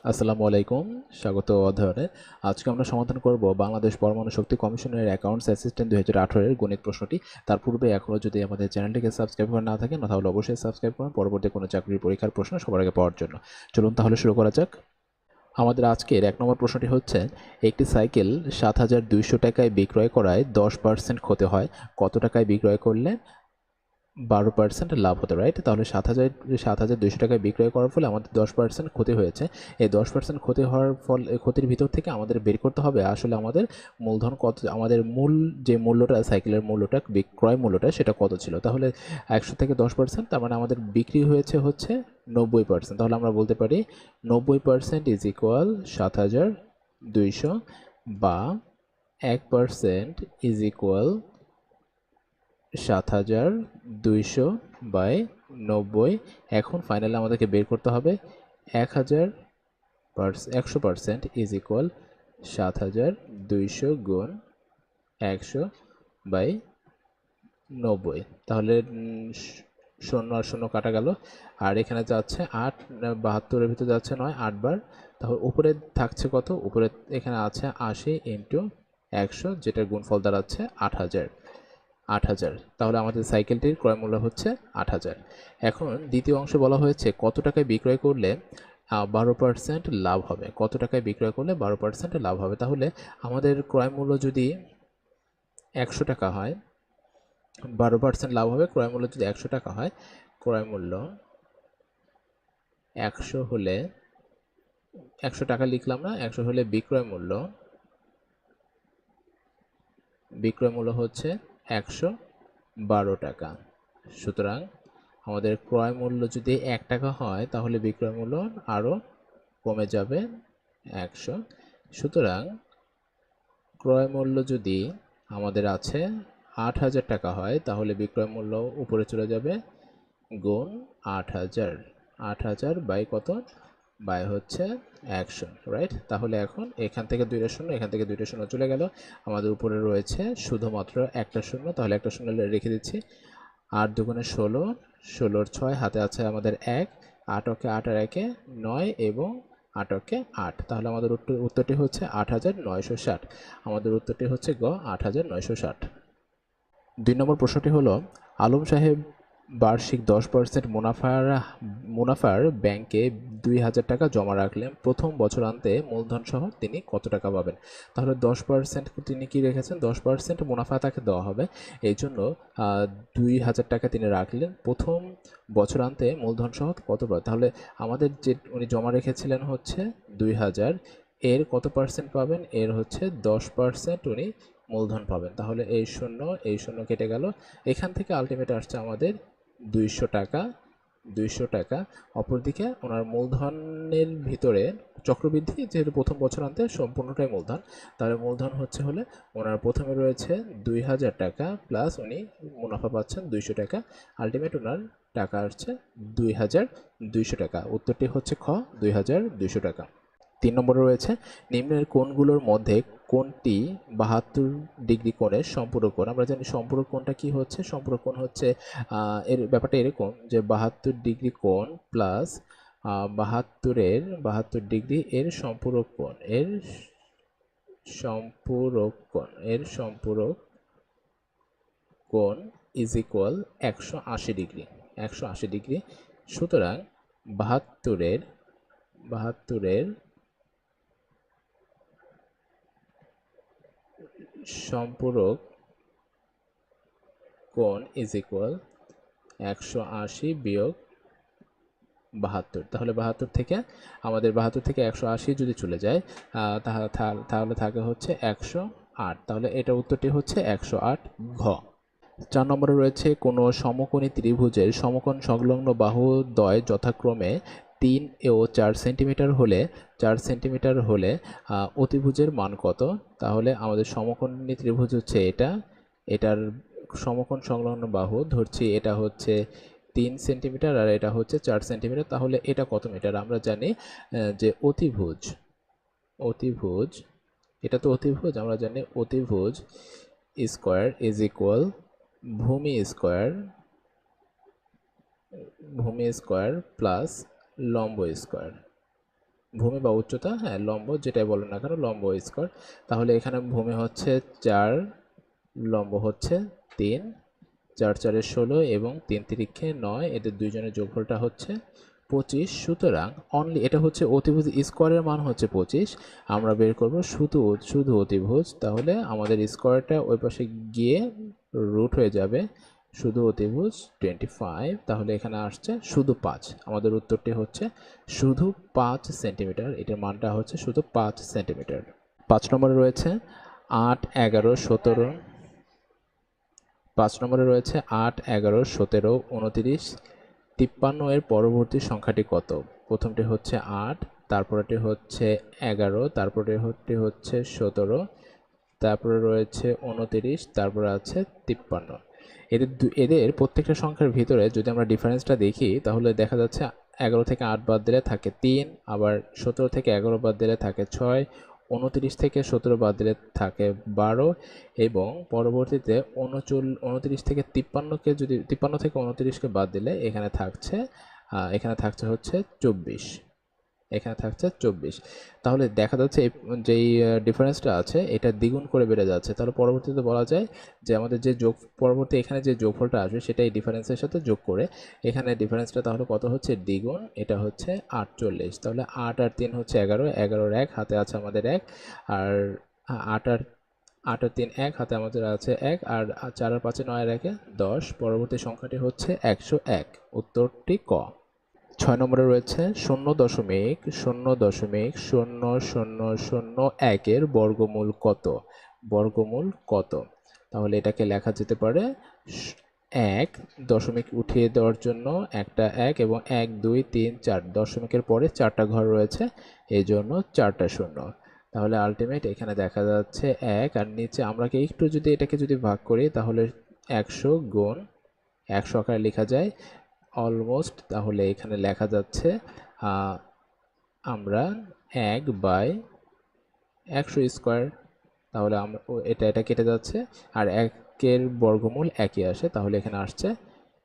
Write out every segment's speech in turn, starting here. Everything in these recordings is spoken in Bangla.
আসসালামু আলাইকুম, স্বাগত অধ্যয়নে। আজকে আমরা সমাধান করব বাংলাদেশ পরমাণু শক্তি কমিশনের অ্যাকাউন্টস অ্যাসিস্ট্যান্ট 2018 এর গণিত প্রশ্নটি। তার পূর্বে এখনও যদি আমাদের চ্যানেলটিকে সাবস্ক্রাইব করা না থাকেন তাহলে অবশ্যই সাবস্ক্রাইব করুন পরবর্তী কোনো চাকরির পরীক্ষার প্রশ্ন সবার আগে পাওয়ার জন্য। চলুন তাহলে শুরু করা যাক। আমাদের আজকের 1 নম্বর প্রশ্নটি হচ্ছে, একটি সাইকেল 7,200 টাকায় বিক্রয় করায় 10% ক্ষতি হয়, কত টাকায় বিক্রয় করলে 12% লাভ হতো, রাইট? তাহলে 7,200 টাকায় বিক্রয় করার ফলে আমাদের 10% ক্ষতি হয়েছে। এই 10% ক্ষতি হওয়ার ফলে ক্ষতির ভিতর থেকে আমাদের বের করতে হবে আসলে আমাদের মূলধন কত, আমাদের মূল যে মূল্যটা, সাইকেলের মূল্যটা, বিক্রয় মূল্যটা সেটা কত ছিল। তাহলে 100 থেকে 10%, তার মানে আমাদের বিক্রি হয়েছে হচ্ছে 90%। তাহলে আমরা বলতে পারি 90% ইজ ইকুয়াল 7,200, বা 1% ইজ ইকুয়াল 7,200 বাই 90। এখন ফাইনালি আমাদেরকে বের করতে হবে 100% ইজ ইকুয়াল 7,200 গুণ 100 বাই 90। তাহলে শূন্য আর শূন্য কাটা গেল, আর এখানে যাচ্ছে 8, 72-এর ভিতরে যাচ্ছে 9, 8 বার। তাহলে উপরে থাকছে কত? উপরে এখানে আছে 80 ইন্টু 100, যেটার গুণফল দাঁড়াচ্ছে 8,000। তাহলে আমাদের সাইকেলটির ক্রয় মূল্য হচ্ছে 8,000। এখন দ্বিতীয় অংশে বলা হয়েছে কত টাকায় বিক্রয় করলে 12% লাভ হবে। কত টাকায় বিক্রয় করলে 12% লাভ হবে। তাহলে আমাদের ক্রয় মূল্য যদি 100 টাকা হয়, 12% লাভ হবে। ক্রয় মূল্য যদি 100 টাকা হয়, ক্রয় মূল্য 100 হলে, 100 টাকা লিখলাম না, 100 হলে বিক্রয় মূল্য হচ্ছে 112 টাকা। সুতরাং আমাদের ক্রয় মূল্য যদি 1 টাকা হয় তাহলে বিক্রয় মূল্য আরও কমে যাবে 100। সুতরাং ক্রয় মূল্য যদি আমাদের আছে 8,000 টাকা হয় তাহলে বিক্রয় মূল্য উপরে চলে যাবে গুণ 8,000। 8,000 বাই কত? বাই হচ্ছে 100, রাইট? তাহলে এখন এখান থেকে 2টা শূন্য, এখান থেকে 2টা শূন্য চলে গেল, আমাদের উপরে রয়েছে শুধুমাত্র একটা শূন্য। তাহলে একটা শূন্য রেখে দিচ্ছি। 8 দুগুণে 16, 16-র 6, হাতে আছে আমাদের 1, 8 অকে 8 আর 1-এ 9 এবং 8 অকে 8। তাহলে আমাদের উত্তরটি হচ্ছে 8,960। আমাদের উত্তরটি হচ্ছে গ, 8,960। 2 নম্বর প্রশ্নটি হলো, আলম সাহেব বার্ষিক 10% মুনাফার ব্যাংকে 2,000 টাকা জমা রাখলেন। প্রথম বছরান্তে মূলধন সহ তিনি কত টাকা পাবেন? তাহলে 10% তিনি কি রেখেছেন? 10% মুনাফা তাকে দেওয়া হবে। এই জন্য 2,000 টাকা তিনি রাখলেন। প্রথম বছরান্তে মূলধন সহ কত পাবেন? তাহলে আমাদের যে উনি জমা রেখেছিলেন হচ্ছে 2,000, এর কত পার্সেন্ট পাবেন? এর হচ্ছে 10% উনি মূলধন পাবেন। তাহলে এই শূন্য কেটে গেল। এখান থেকে আলটিমেট আসছে আমাদের 200 টাকা। 200 টাকা। অপরদিকে ওনার মূলধনের ভিতরে চক্রবৃদ্ধি যেহেতু প্রথম বছরান্তে সম্পূর্ণটাই মূলধন, তাহলে মূলধন হচ্ছে হলে ওনার প্রথমে রয়েছে 2,000 টাকা, প্লাস উনি মুনাফা পাচ্ছেন 200 টাকা। আলটিমেট ওনার টাকা আসছে 2,200 টাকা। উত্তরটি হচ্ছে খ, 2,200 টাকা। 3 নম্বরে রয়েছে, নিম্নের কোণগুলোর মধ্যে কোণটি 72 ডিগ্রি কোণের সম্পূরক কোণ। আমরা জানি সম্পূরক কোণটা কি হচ্ছে? সম্পূরক কোণ হচ্ছে এর ব্যাপারটা এরকম যে 72 ডিগ্রি কোণ প্লাস 72 ডিগ্রি এর সম্পূরক কোণ, সম্পূরক কোণ ইজ ইকুয়াল 180 ডিগ্রি। 180 ডিগ্রি। সুতরাং 72-এর সম্পূরক কোণ ইজ ইকুয়াল 180 বিয়োগ 72। তাহলে 72 থেকে আমাদের 72 থেকে 180 যদি চলে যায় তাহলে থাকে হচ্ছে 108। তাহলে এটা উত্তরটি হচ্ছে 108, ঘ। 4 নম্বরে রয়েছে, কোনো সমকোণী ত্রিভুজের সমকোণ সংলগ্ন বাহুদ্বয় যথাক্রমে 3 ও 4 সেন্টিমিটার হলে অতিভুজের মান কত? তাহলে আমাদের সমকোণী ত্রিভুজ হচ্ছে এটার সমকোণ সংলগ্ন বাহু ধরছি এটা হচ্ছে 3 সেন্টিমিটার আর এটা হচ্ছে 4 সেন্টিমিটার। তাহলে এটা কত মিটার? আমরা জানি যে অতিভুজ, এটা তো অতিভুজ, আমরা জানি অতিভুজ স্কোয়ার ইজ ইকুয়াল ভূমি স্কোয়ার প্লাস লম্ব স্কোয়ার। ভূমি বা উচ্চতা, হ্যাঁ লম্ব যেটাই বলেন না কেন, লম্ব স্কোয়ার। তাহলে এখানে ভূমি হচ্ছে 4, লম্ব হচ্ছে 3, 4 4 16 এবং 3 তিরিক্ষে 9, এদের দুইজনের যোগফলটা হচ্ছে 25। সুতরাং অনলি এটা হচ্ছে অতিভুজ স্কোয়ারের মান হচ্ছে 25, আমরা বের করব শুধু শুধু অতিভুজ। তাহলে আমাদের স্কোয়ারটা ওই পাশে গিয়ে রুট হয়ে যাবে, শুধু অতিভুজ 25, তাহলে এখানে আসছে শুধু 5। আমাদের উত্তরটি হচ্ছে শুধু 5 সেন্টিমিটার, এটার মানটা হচ্ছে শুধু 5 সেন্টিমিটার। 5 নম্বরে রয়েছে 8 11 17। 5 নম্বরে রয়েছে 8 11 17 29 53 এর পরবর্তী সংখ্যাটি কত? প্রথমটি হচ্ছে 8, তারপরটি হচ্ছে 11, তারপরটি হচ্ছে 17, তারপরে রয়েছে 29, তারপরে আছে 53। এদের প্রত্যেকটা সংখ্যার ভিতরে যদি আমরা ডিফারেন্সটা দেখি তাহলে দেখা যাচ্ছে 11 থেকে 8 বাদ দিলে থাকে 3, আবার 17 থেকে 11 বাদ দিলে থাকে 6, 29 থেকে 17 বাদ দিলে থাকে 12, এবং পরবর্তীতে 29 থেকে 53কে যদি 53 থেকে 29কে বাদ দিলে এখানে থাকছে হচ্ছে 24, এখানে থাকছে 24। তাহলে দেখা যাচ্ছে যেই ডিফারেন্সটা আছে এটা দ্বিগুণ করে বেড়ে যাচ্ছে। তাহলে পরবর্তীতে বলা যায় যে আমাদের যে পরবর্তী এখানে যে যোগফলটা আসবে সেটা এই ডিফারেন্সের সাথে যোগ করে এখানে ডিফারেন্সটা তাহলে কত হচ্ছে দ্বিগুণ, এটা হচ্ছে 48। তাহলে 8 আর 3 হচ্ছে 11, 11 1 হাতে আছে আমাদের 1, আর 8 আর 8 আর 3 1 হাতে আমাদের আছে 1, আর 4 আর 5 9 আর 1 10। পরবর্তী সংখ্যাটি হচ্ছে 101, উত্তরটি ক। 6 নম্বরে রয়েছে 0.000001 এর বর্গমূল কত? বর্গমূল কত? তাহলে এটাকে লেখা যেতে পারে 1 দশমিক উঠিয়ে দেওয়ার জন্য একটা 1 এবং 1 2 3 4 দশমিকের পরে 4টা ঘর রয়েছে, এই জন্য 4টা শূন্য। তাহলে আলটিমেট এখানে দেখা যাচ্ছে 1, আর নিচে আমরা একটু যদি এটাকে যদি ভাগ করি তাহলে 100 গুণ 100 আকারে লেখা যায় অলমোস্ট। তাহলে এখানে লেখা যাচ্ছে আমরা 1/100 স্কোয়ার। তাহলে আমরা এটা কেটে যাচ্ছে, আর 1-এর বর্গমূল 1ই আসে, তাহলে এখানে আসছে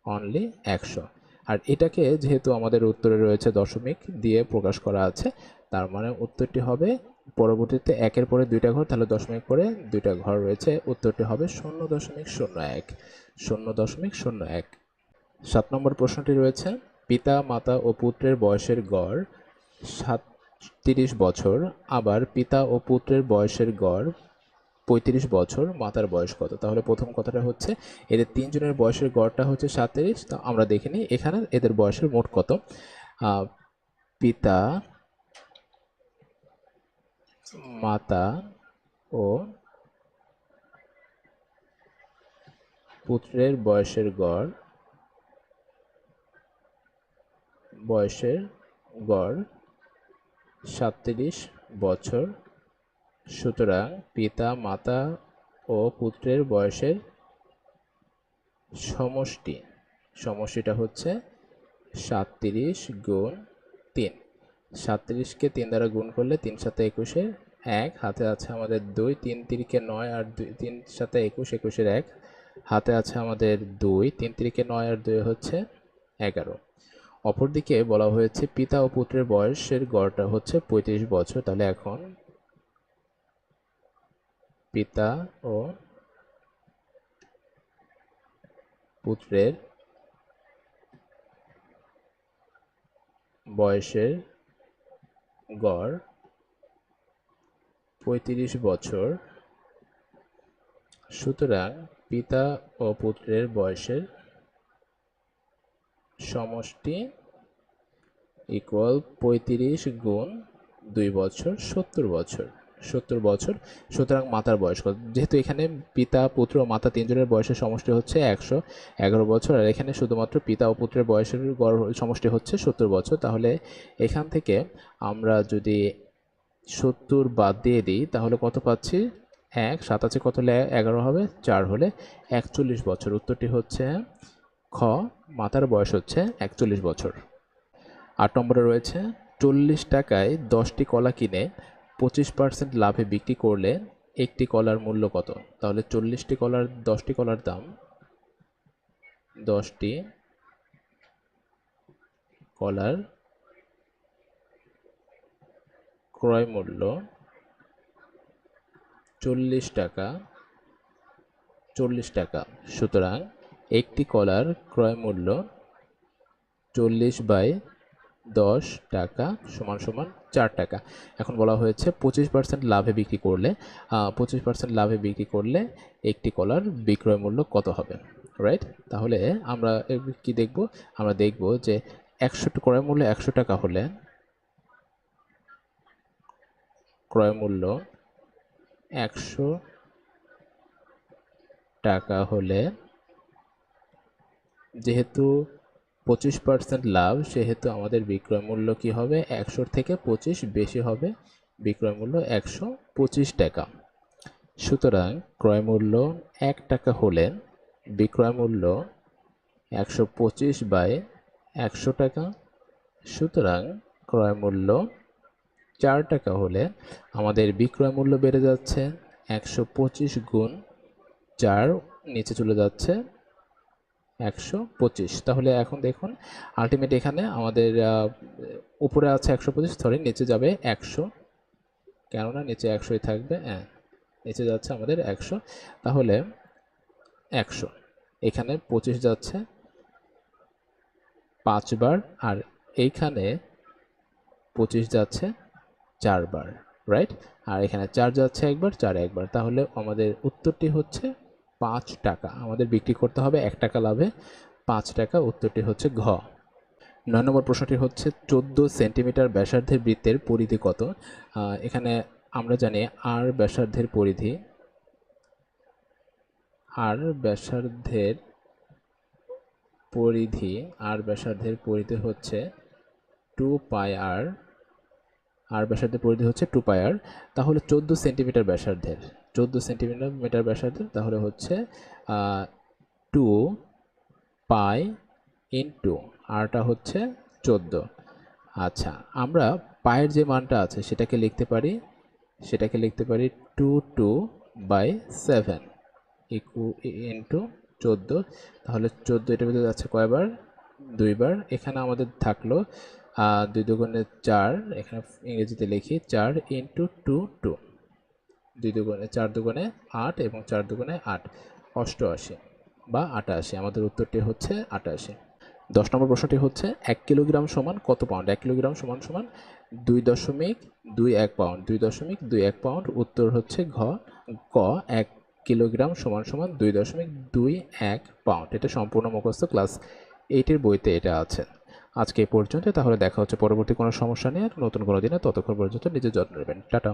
অনলি 100। আর এটাকে যেহেতু আমাদের উত্তরে রয়েছে দশমিক দিয়ে প্রকাশ করা আছে, তার মানে উত্তরটি হবে পরবর্তীতে 1-এর পরে 2টা ঘর, তাহলে দশমিক পরে 2টা ঘর রয়েছে, উত্তরটি হবে 0.01, 0.01। 7 নম্বর প্রশ্নটি রয়েছে পিতা মাতা ও পুত্রের বয়সের গড় 37 বছর, আবার পিতা ও পুত্রের বয়সের গড় 35 বছর, মাতার বয়স কত? তাহলে প্রথম কথাটা হচ্ছে এদের তিনজনের বয়সের গড়টা হচ্ছে 37। তো আমরা দেখে নিই এখানে এদের বয়সের মোট কত। পিতা মাতা ও পুত্রের বয়সের গড় 37 বছর। সুতরাং পিতা মাতা ও পুত্রের বয়সের সমষ্টিটা হচ্ছে 37 গুণ 3। 37কে 3 দ্বারা গুণ করলে 3 7 21-এর 1, হাতে আছে আমাদের 2, 3 তিরিকে 9 আর 3 7 21, 21-এর 1 হাতে আছে আমাদের 2, 3 তিরিকে 9 আর 2 হচ্ছে 11। অপরদিকে বলা হয়েছে পিতা ও পুত্রের বয়সের গড়টা হচ্ছে 35 বছর। তাহলে এখন পিতা ও পুত্রের বয়সের গড় 35 বছর। সুতরাং পিতা ও পুত্রের বয়সের সমষ্টি ইকুয়াল 35 গুণ 2 বছর 70 বছর। 70 বছর। সুতরাং মাতার বয়স কত? যেহেতু এখানে পিতা পুত্র ও মাতা তিনজনের বয়সের সমষ্টি হচ্ছে 111 বছর, আর এখানে শুধুমাত্র পিতা ও পুত্রের বয়সের গড় সমষ্টি হচ্ছে 70 বছর। তাহলে এখান থেকে আমরা যদি 70 বাদ দিয়ে দিই তাহলে কত পাচ্ছি? 1 7 আছে কত হলে 11 হবে, 4 হলে 41 বছর। উত্তরটি হচ্ছে খ, মাতার বয়স হচ্ছে 41 বছর। 8 নম্বরে রয়েছে 40 টাকায় 10টি কলা কিনে 25% লাভে বিক্রি করলে একটি কলার মূল্য কত? তাহলে 10টি কলার দাম 10টি কলার ক্রয় মূল্য 40 টাকা। সুতরাং একটি কলার ক্রয় মূল্য 40/10 টাকা সমান সমান 4 টাকা। এখন বলা হয়েছে 25% লাভে বিক্রি করলে 25% লাভে বিক্রি করলে একটি কলার বিক্রয় মূল্য কত হবে, রাইট? তাহলে আমরা কি দেখব? আমরা দেখব যে 100 ক্রয় মূল্য 100 টাকা হলে ক্রয় মূল্য 100 টাকা হলে যেহেতু 25% লাভ, সেহেতু আমাদের বিক্রয় মূল্য কি হবে? 100 থেকে 25 বেশি হবে, বিক্রয় মূল্য 125 টাকা। সুতরাং ক্রয় মূল্য 1 টাকা হলে বিক্রয় মূল্য 125/100 টাকা। সুতরাং ক্রয় মূল্য 4 টাকা হলে আমাদের বিক্রয় মূল্য বেড়ে যাচ্ছে 125 গুণ 4, নিচে চলে যাচ্ছে 125। তাহলে এখন দেখুন আলটিমেট এখানে আমাদের উপরে আছে 125, সরি নিচে যাবে 100, কেননা নিচে 100ই থাকবে। হ্যাঁ, নিচে যাচ্ছে আমাদের 100, তাহলে 100 এখানে 25 যাচ্ছে 5 বার, আর এইখানে 25 যাচ্ছে 4 বার, রাইট? আর এখানে 4 যাচ্ছে একবার, 4 একবার। তাহলে আমাদের উত্তরটি হচ্ছে 5 টাকা। আমাদের বিক্রি করতে হবে 1 টাকা লাভে 5 টাকা। উত্তরটি হচ্ছে ঘ। 9 নম্বর প্রশ্নটি হচ্ছে 14 সেন্টিমিটার ব্যাসার্ধের বৃত্তের পরিধি কত? এখানে আমরা জানি আর ব্যাসার্ধের পরিধি, আর ব্যাসার্ধের পরিধি হচ্ছে 2πr। আর ব্যাসার্ধের পরিধি হচ্ছে 2πr। তাহলে 14 সেন্টিমিটার ব্যাসার্ধের, তাহলে হচ্ছে 2π ইন্টু আরটা হচ্ছে 14। আচ্ছা, আমরা পায়ের যে মানটা আছে সেটাকে লিখতে পারি 22/7 ইন্টু 14। তাহলে 14 এটার ভিতরে যাচ্ছে কয়বার? 2 বার। এখানে আমাদের থাকলো 2 দুগুণে 4, এখানে ইংরেজিতে লিখি 4 ইন্টু 2 2, 4 দুগুণে 8 এবং 4 দুগুণে 8, 88 বা 88। আমাদের উত্তরটি হচ্ছে 88। 10 নম্বর প্রশ্নটি হচ্ছে 1 কিলোগ্রাম সমান কত পাউন্ড? 1 কিলোগ্রাম সমান 2.21 পাউন্ড। 2.21 পাউন্ড। উত্তর হচ্ছে ক 1 কিলোগ্রাম সমান 2.21 পাউন্ড। এটা সম্পূর্ণ মুখস্থ, ক্লাস 8 এর বইতে এটা আছে। আজকে এই পর্যন্ত। তাহলে দেখা হচ্ছে পরবর্তী কোনো সমস্যা নেই আর নতুন কোনো দিনে। ততক্ষণ পর্যন্ত নিজের যত্ন নেবেন। টাটা।